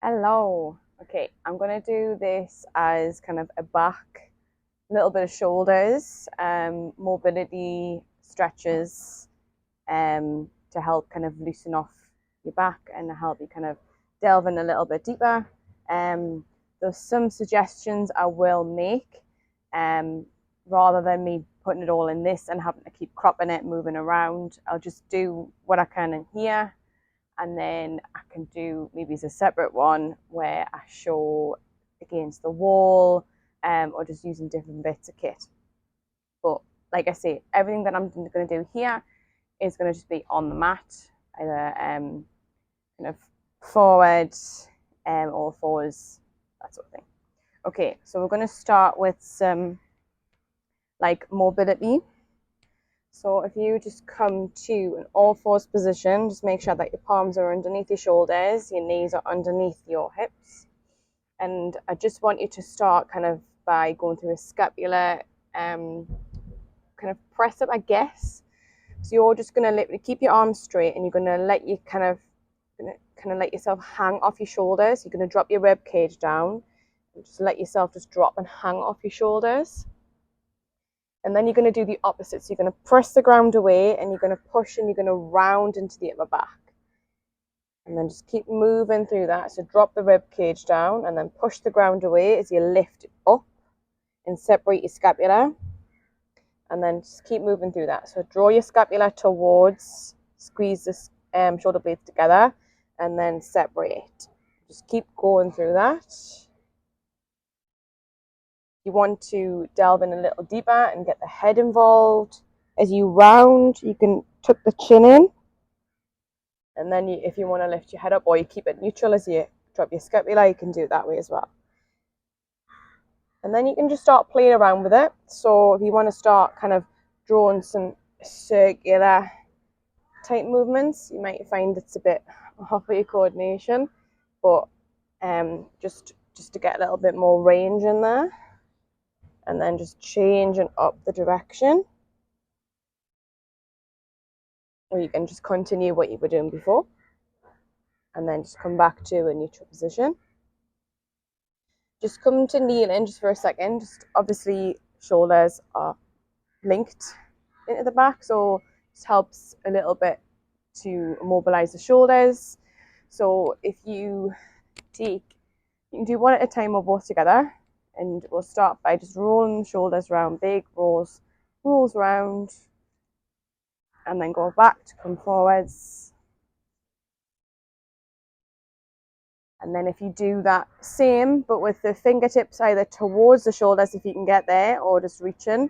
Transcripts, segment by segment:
Hello. Okay, I'm gonna do this as kind of a back, a little bit of shoulders, mobility stretches, to help kind of loosen off your back and help you kind of delve in a little bit deeper. Um, there's some suggestions I will make, um, rather than me putting it all in this and having to keep cropping it, moving around. I'll just do what I can in here, and then I can do maybe as a separate one where I show against the wall, or just using different bits of kit. But like I say, everything that I'm going to do here is going to just be on the mat, either kind of forward, or fours, that sort of thing. Okay, so we're going to start with some like mobility. So if you just come to an all fours position, just make sure that your palms are underneath your shoulders, your knees are underneath your hips. And I just want you to start kind of by going through a scapular kind of press up, I guess. So you're just going to keep your arms straight, and you're going to let you kind of let yourself hang off your shoulders. You're going to drop your rib cage down and just let yourself just drop and hang off your shoulders. And then you're going to do the opposite. So you're going to press the ground away, and you're going to push, and you're going to round into the upper back. And then just keep moving through that. So drop the rib cage down and then push the ground away as you lift up and separate your scapula. And then just keep moving through that. So draw your scapula towards, squeeze the shoulder blades together, and then separate. Just keep going through that. You want to delve in a little deeper and get the head involved. As you round, you can tuck the chin in, and then if you want to lift your head up, or you keep it neutral as you drop your scapula, you can do it that way as well. And then you can just start playing around with it. So if you want to start kind of drawing some circular type movements, you might find it's a bit off of your coordination, but just to get a little bit more range in there. And then just changing up the direction. Or you can just continue what you were doing before, and then just come back to a neutral position. Just come to kneeling just for a second. Just obviously shoulders are linked into the back, so it helps a little bit to mobilize the shoulders. So if you can do one at a time or both together, and we'll start by just rolling the shoulders around, big rolls round, and then go back to come forwards. And then if you do that same, but with the fingertips either towards the shoulders if you can get there, or just reaching,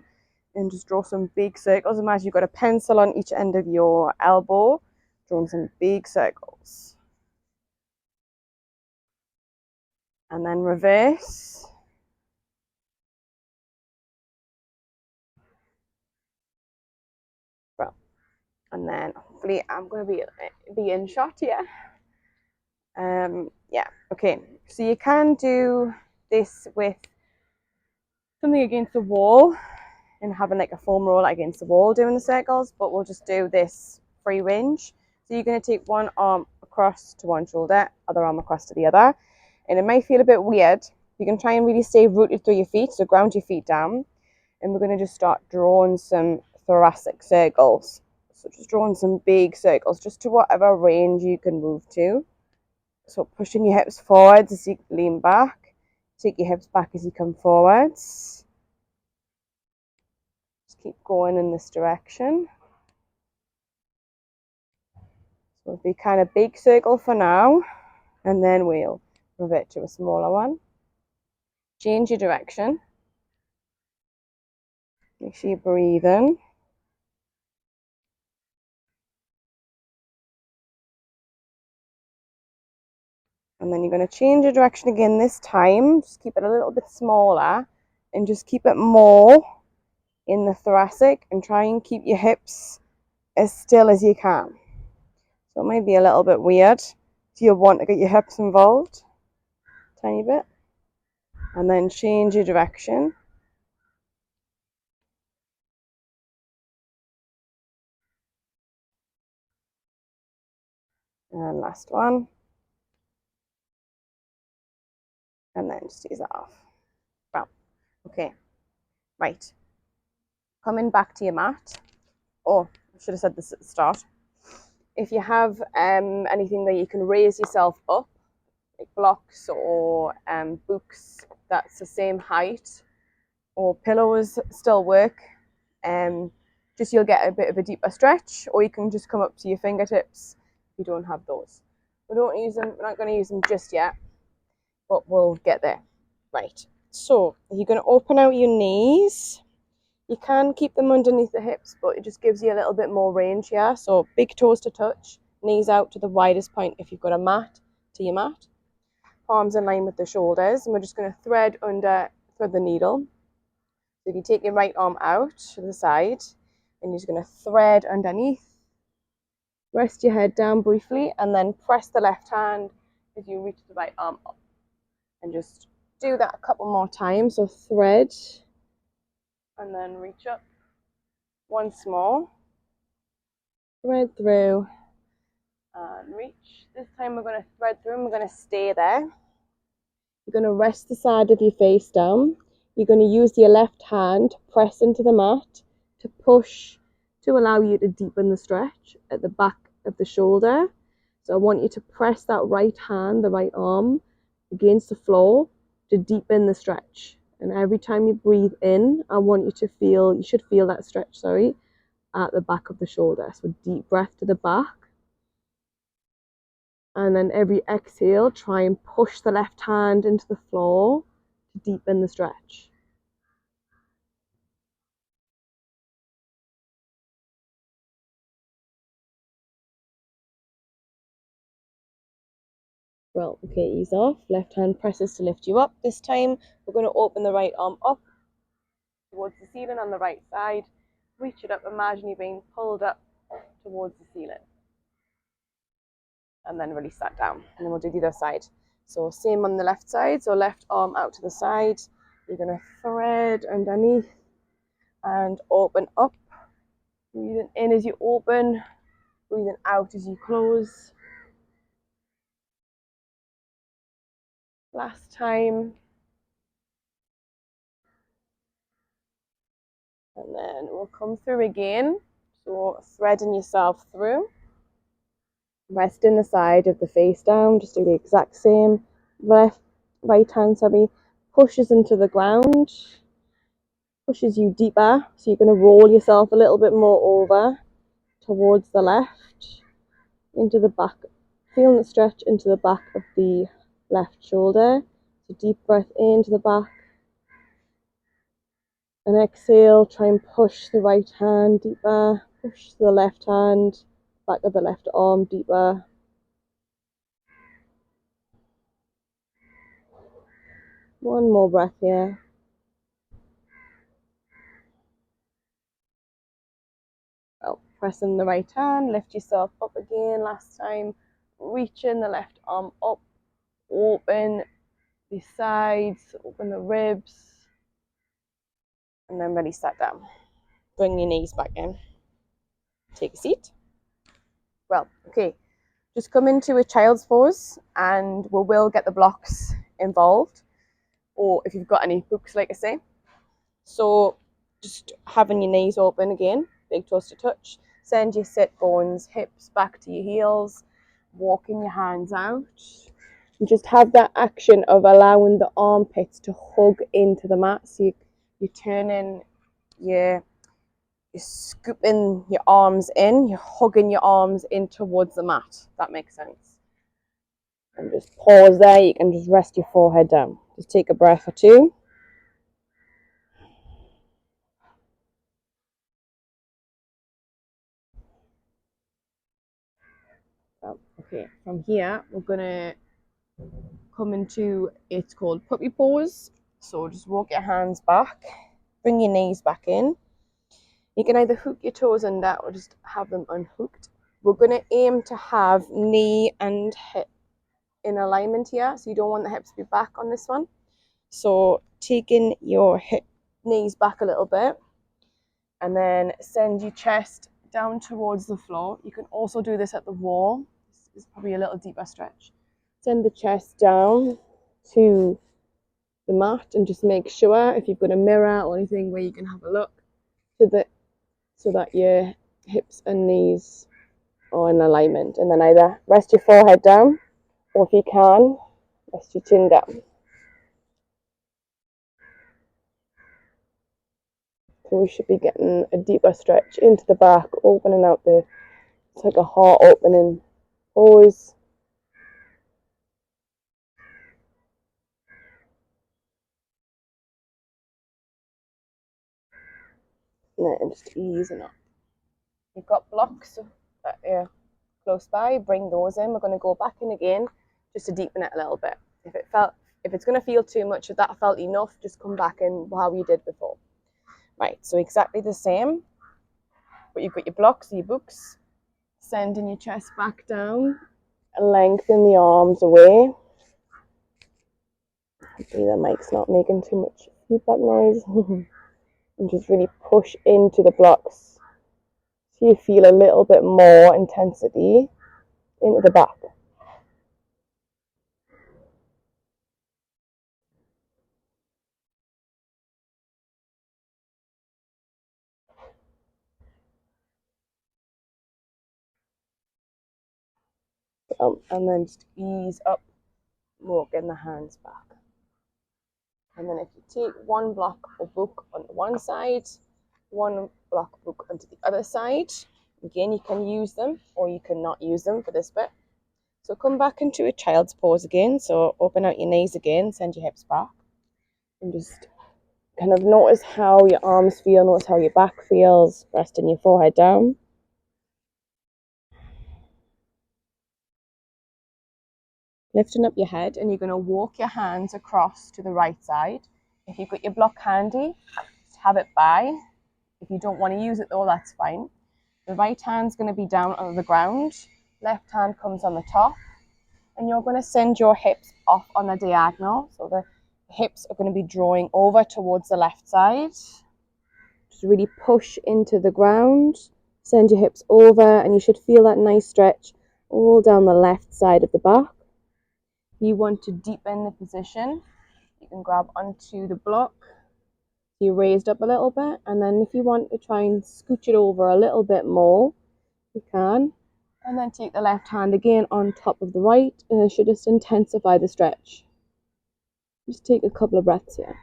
and just draw some big circles. Imagine you've got a pencil on each end of your elbow, drawing some big circles. And then reverse. Well, and then hopefully I'm going to be in shot here. Yeah, okay. So you can do this with something against the wall and having like a foam roller against the wall doing the circles, but we'll just do this free range. So you're going to take one arm across to one shoulder, other arm across to the other, and it might feel a bit weird. You can try and really stay rooted through your feet, so ground your feet down, and we're going to just start drawing some thoracic circles. So just drawing some big circles, just to whatever range you can move to. So pushing your hips forwards as you lean back, take your hips back as you come forwards. Just keep going in this direction. So it'll be kind of big circle for now, and then we'll revert to a smaller one. Change your direction. Make sure you breathe in. And then you're going to change your direction again this time. Just keep it a little bit smaller, and just keep it more in the thoracic, and try and keep your hips as still as you can. So it might be a little bit weird. So you'll want to get your hips involved a tiny bit. And then change your direction. And last one. and then just ease that off. Well, okay, right. Coming back to your mat. Oh, I should have said this at the start. If you have anything that you can raise yourself up, like blocks or books that's the same height, or pillows still work. Just you'll get a bit of a deeper stretch, or you can just come up to your fingertips if you don't have those. We don't use them, we're not going to use them just yet, but we'll get there. Right, so you're going to open out your knees. You can keep them underneath the hips, but it just gives you a little bit more range here. So big toes to touch, knees out to the widest point if you've got a mat, to your mat. Palms in line with the shoulders, and we're just going to thread the needle. So if you take your right arm out to the side, and you're just going to thread underneath, rest your head down briefly, and then press the left hand as you reach the right arm up. And just do that a couple more times. So thread, and then reach up once more. Thread through, and reach. This time we're going to thread through, and we're going to stay there. You're going to rest the side of your face down. You're going to use your left hand to press into the mat to push to allow you to deepen the stretch at the back of the shoulder. So I want you to press that right hand, the right arm, against the floor to deepen the stretch. And every time you breathe in, I want you to feel, you should feel that stretch, sorry, at the back of the shoulder. So deep breath to the back. And then every exhale, try and push the left hand into the floor to deepen the stretch. Well, okay, ease off. Left hand presses to lift you up. This time, we're going to open the right arm up towards the ceiling on the right side. Reach it up. Imagine you being pulled up towards the ceiling. And then release that down. And then we'll do the other side. So same on the left side. So left arm out to the side. You're going to thread underneath and open up. Breathing in as you open. Breathing out as you close. Last time. And then we'll come through again. So threading yourself through. Resting the side of the face down. Just do the exact same. Right hand, pushes into the ground. Pushes you deeper. So you're going to roll yourself a little bit more over towards the left. Into the back. Feeling the stretch into the back of the left shoulder. So deep breath into the back. And exhale, try and push the right hand deeper, push the left hand, back of the left arm deeper. One more breath here. Well, pressing the right hand, lift yourself up again. Last time, reaching the left arm up, open the sides, open the ribs, and then release that down. Bring your knees back in. Take a seat. Well, okay, just come into a child's pose, and we will get the blocks involved, or if you've got any books, like I say. So just having your knees open again, big toes to touch. Send your sit bones, hips back to your heels, walking your hands out. And just have that action of allowing the armpits to hug into the mat. So you're turning, you're scooping your arms in, you're hugging your arms in towards the mat. That makes sense. And just pause there. You can just rest your forehead down. Just take a breath or two. Okay, from here we're gonna come into, it's called puppy pose. So just walk your hands back, bring your knees back in. You can either hook your toes under or just have them unhooked. We're gonna aim to have knee and hip in alignment here, so you don't want the hips to be back on this one. So taking your knees back a little bit, and then send your chest down towards the floor. You can also do this at the wall. This is probably a little deeper stretch. Send the chest down to the mat, and just make sure if you've got a mirror or anything where you can have a look to the so that your hips and knees are in alignment. And then either rest your forehead down, or if you can, rest your chin down. So we should be getting a deeper stretch into the back, opening out it's like a heart opening pose. And then just easing up. You've got blocks that are close by, bring those in. We're going to go back in again just to deepen it a little bit. If it's going to feel too much, if that felt enough, just come back in how you did before. Right, so exactly the same, but you've got your blocks, your books, sending your chest back down, lengthen the arms away. Hopefully the mic's not making too much feedback noise. And just really push into the blocks so you feel a little bit more intensity into the back. And then just ease up, walking the hands back. And then if you take one block or book on one side, one block book onto the other side, again, you can use them or you can not use them for this bit. So come back into a child's pose again. So open out your knees again, send your hips back, and just kind of notice how your arms feel, notice how your back feels, resting your forehead down. Lifting up your head, and you're going to walk your hands across to the right side. If you've got your block handy, just have it by. If you don't want to use it though, that's fine. The right hand's going to be down on the ground, left hand comes on the top, and you're going to send your hips off on a diagonal. So the hips are going to be drawing over towards the left side. Just really push into the ground, send your hips over, and you should feel that nice stretch all down the left side of the back. If you want to deepen the position, you can grab onto the block. You raised up a little bit, and then if you want to try and scooch it over a little bit more, you can. And then take the left hand again on top of the right, and it should just intensify the stretch. Just take a couple of breaths here.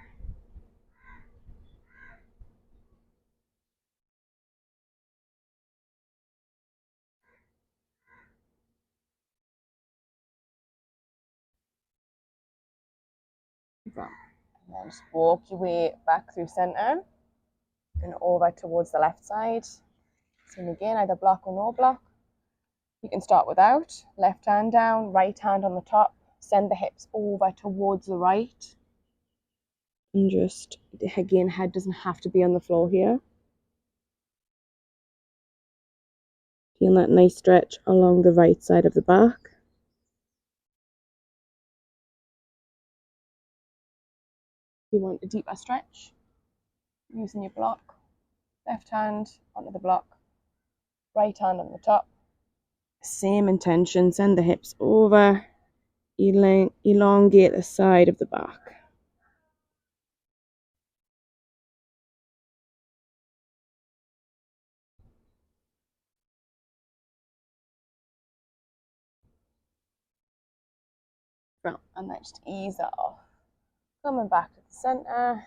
And then just walk your way back through center and over towards the left side. Same again, either block or no block. You can start without. Left hand down, right hand on the top. Send the hips over towards the right. And just, again, head doesn't have to be on the floor here. Feel that nice stretch along the right side of the back. If you want a deeper stretch, using your block, left hand onto the block, right hand on the top. Same intention, send the hips over, elongate the side of the back. And then just ease that off. Coming back to the center.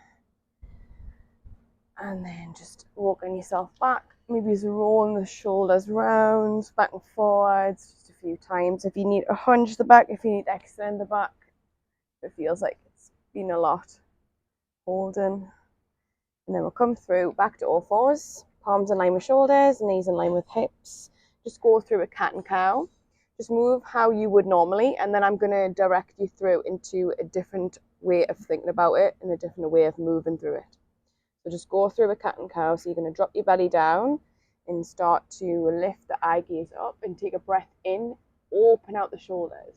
And then just walking yourself back. Maybe just rolling the shoulders round, back and forwards, just a few times. If you need to hunch the back, if you need to extend the back, it feels like it's been a lot. Holding. And then we'll come through back to all fours. Palms in line with shoulders, knees in line with hips. Just go through a cat and cow. Just move how you would normally, and then I'm going to direct you through into a different way of thinking about it and a different way of moving through it. So just go through a cat and cow. So you're going to drop your belly down and start to lift the eye gaze up and take a breath in, open out the shoulders.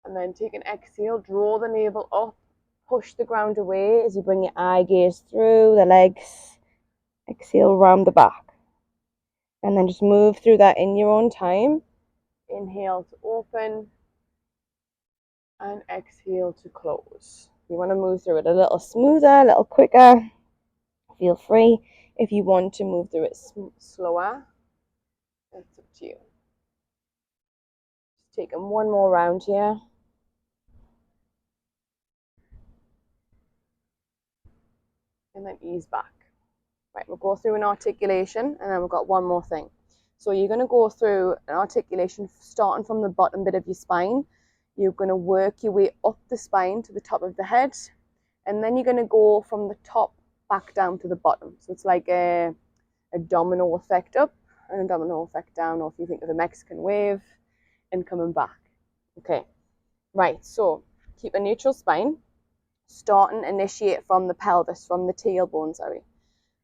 And then take an exhale, draw the navel up, push the ground away as you bring your eye gaze through the legs. Exhale, round the back. And then just move through that in your own time. Inhale to open. and exhale to close. You want to move through it a little smoother, a little quicker. Feel free. If you want to move through it slower, that's up to you. Just taking one more round here. And then ease back. Right, we'll go through an articulation and then we've got one more thing. So you're going to go through an articulation starting from the bottom bit of your spine. You're going to work your way up the spine to the top of the head, and then you're going to go from the top back down to the bottom. So it's like a domino effect up and a domino effect down, or if you think of a Mexican wave, and coming back. Okay, right, so keep a neutral spine. Start and initiate from the pelvis, from the tailbone, sorry.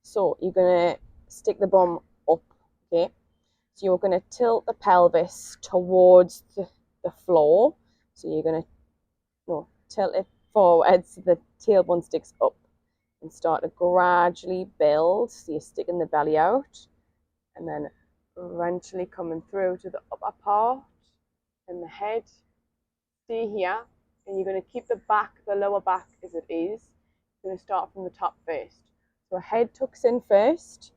So you're going to stick the bum up, okay? So you're going to tilt the pelvis towards the floor. So you're going to tilt it forward so the tailbone sticks up, and start to gradually build. So you're sticking the belly out and then eventually coming through to the upper part and the head. Stay here, and you're going to keep the lower back as it is. You're going to start from the top first. So head tucks in first,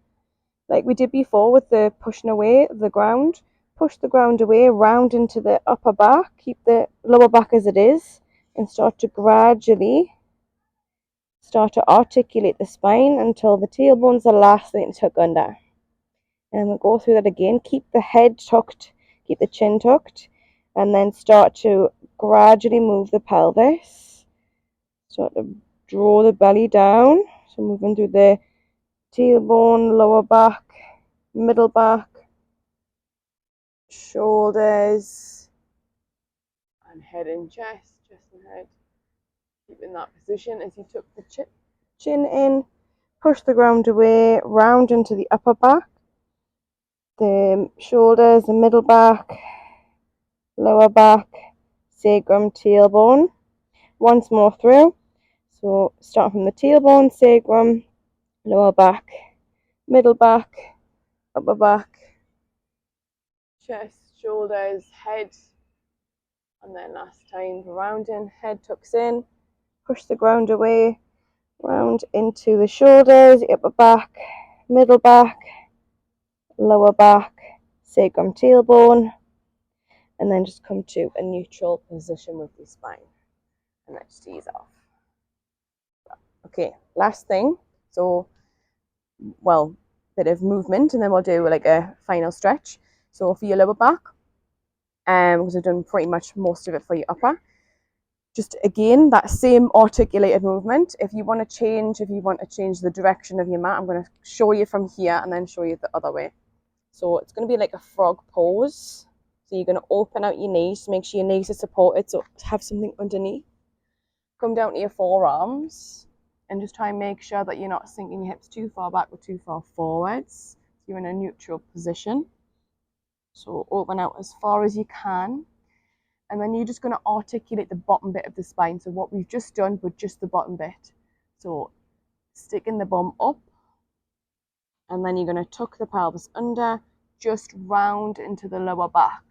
like we did before with the pushing away the ground. Push the ground away, round into the upper back, keep the lower back as it is, and start to gradually start to articulate the spine until the tailbone's the last thing to tuck under. And we'll go through that again. Keep the head tucked, keep the chin tucked, and then start to gradually move the pelvis. Start to draw the belly down. So moving through the tailbone, lower back, middle back, shoulders, and head and chest and head. Keep in that position as you tuck the chin in, push the ground away, round into the upper back, the shoulders, the middle back, lower back, sacrum, tailbone. Once more through. So start from the tailbone, sacrum, lower back, middle back, upper back, chest, shoulders, head, and then last time rounding, head tucks in, push the ground away, round into the shoulders, upper back, middle back, lower back, sacrum, tailbone, and then just come to a neutral position with your spine, and then just ease off. Okay, last thing. So, well, bit of movement, and then we'll do like a final stretch. So for your lower back, because I've done pretty much most of it for your upper, just again that same articulated movement. If you want to change the direction of your mat, I'm going to show you from here and then show you the other way. So it's going to be like a frog pose. So you're going to open out your knees, make sure your knees are supported, so have something underneath. Come down to your forearms and just try and make sure that you're not sinking your hips too far back or too far forwards. So you're in a neutral position. So open out as far as you can. And then you're just going to articulate the bottom bit of the spine. So what we've just done, but just the bottom bit. So sticking the bum up. And then you're going to tuck the pelvis under, just round into the lower back.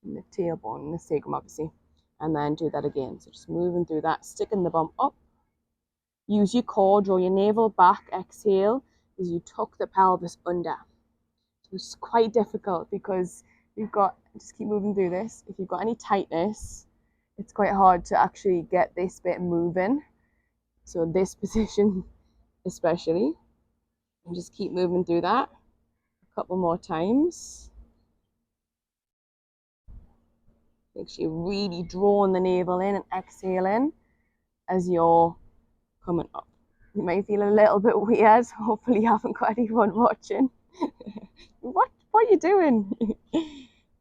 And the tailbone and the sacrum, obviously. And then do that again. So just moving through that, sticking the bum up. Use your core, draw your navel back, exhale as you tuck the pelvis under. So it's quite difficult because you've got, just keep moving through this. If you've got any tightness, it's quite hard to actually get this bit moving. So this position especially. And just keep moving through that a couple more times. Make sure you're really drawing the navel in and exhaling as you're coming up. You might feel a little bit weird. Hopefully you haven't got anyone watching. What are you doing?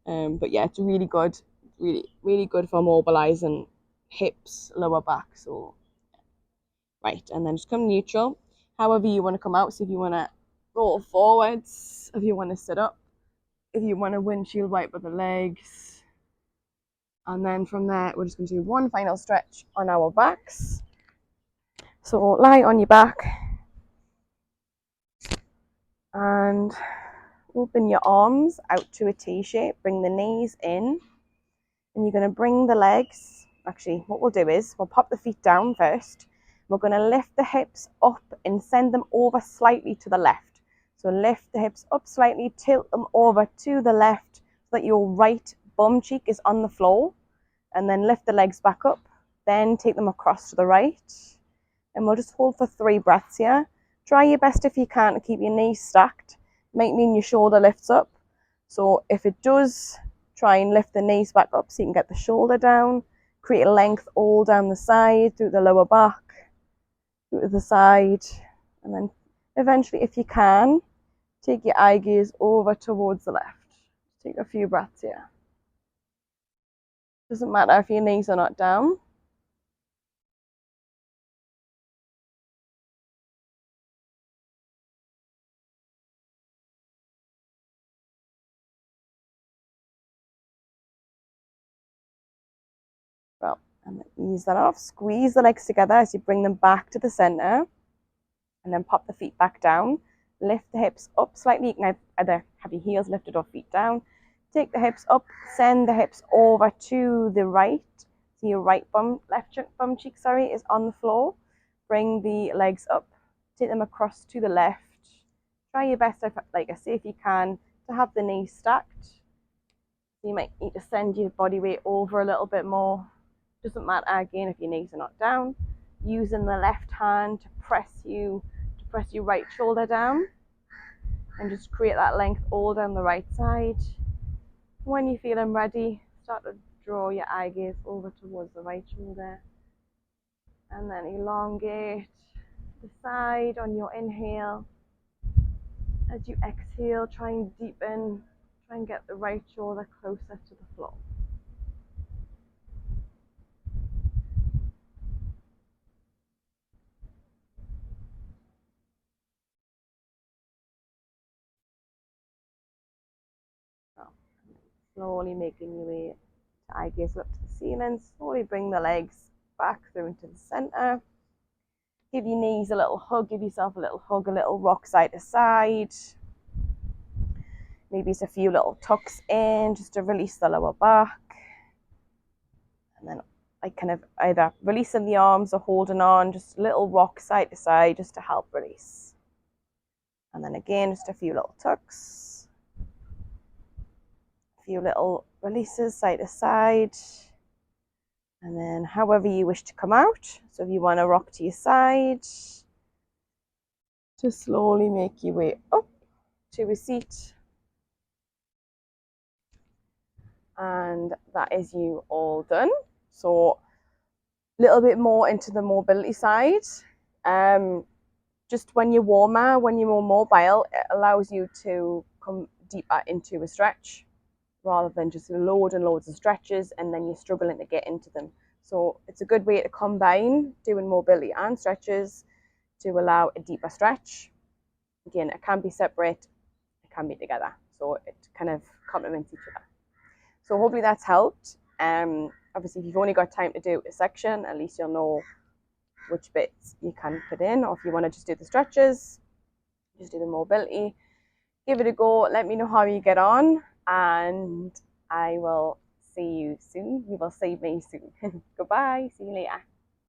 But yeah, it's really good. Really good for mobilizing hips, lower back. So right, and then just come neutral. However you want to come out. So if you want to roll forwards, if you want to sit up, if you want to windshield wipe with the legs. And then from there, we're just going to do one final stretch on our backs. So lie on your back and open your arms out to a T shape. Bring the knees in, and you're going to bring the legs actually, what we'll do is we'll pop the feet down first. We're going to lift the hips up and send them over slightly to the left. So lift the hips up slightly, tilt them over to the left so that your right bum cheek is on the floor. And then lift the legs back up. Then take them across to the right. And we'll just hold for 3 breaths here. Try your best if you can to keep your knees stacked. Might mean your shoulder lifts up. So if it does, try and lift the knees back up so you can get the shoulder down. Create a length all down the side, through the lower back, through the side. And then eventually, if you can, take your eye gaze over towards the left. Take a few breaths here. Doesn't matter if your knees are not down. Well, and then ease that off. Squeeze the legs together as you bring them back to the center. And then pop the feet back down. Lift the hips up slightly. You can either have your heels lifted or feet down. Take the hips up. Send the hips over to the right. So your right bum, left bum cheek, is on the floor. Bring the legs up. Take them across to the left. Try your best, like I say, if you can, to have the knees stacked. You might need to send your body weight over a little bit more. Doesn't matter again if your knees are not down. Using the left hand to press your right shoulder down and just create that length all down the right side. When you're feeling ready, start to draw your eye gaze over towards the right shoulder and then elongate the side on your inhale. As you exhale, try and deepen, try and get the right shoulder closer to the floor. Slowly making your way to eye gaze up to the ceiling. Slowly bring the legs back through into the center. Give your knees a little hug, give yourself a little hug, a little rock side to side. Maybe it's a few little tucks in just to release the lower back. And then like kind of either releasing the arms or holding on, just a little rock side to side just to help release. And then again, just a few little tucks. A few little releases side to side. And then however you wish to come out. So if you want to rock to your side, just slowly make your way up to a seat. And that is you all done. So a little bit more into the mobility side. Just when you're warmer, when you're more mobile, it allows you to come deeper into a stretch rather than just load and loads of stretches and then you're struggling to get into them. So it's a good way to combine doing mobility and stretches to allow a deeper stretch. Again, it can be separate, it can be together. So it kind of complements each other. So hopefully that's helped. Obviously, if you've only got time to do a section, at least you'll know which bits you can put in. Or if you want to just do the stretches, just do the mobility. Give it a go. Let me know how you get on. And I will see you soon. You will see me soon. Goodbye. See you later.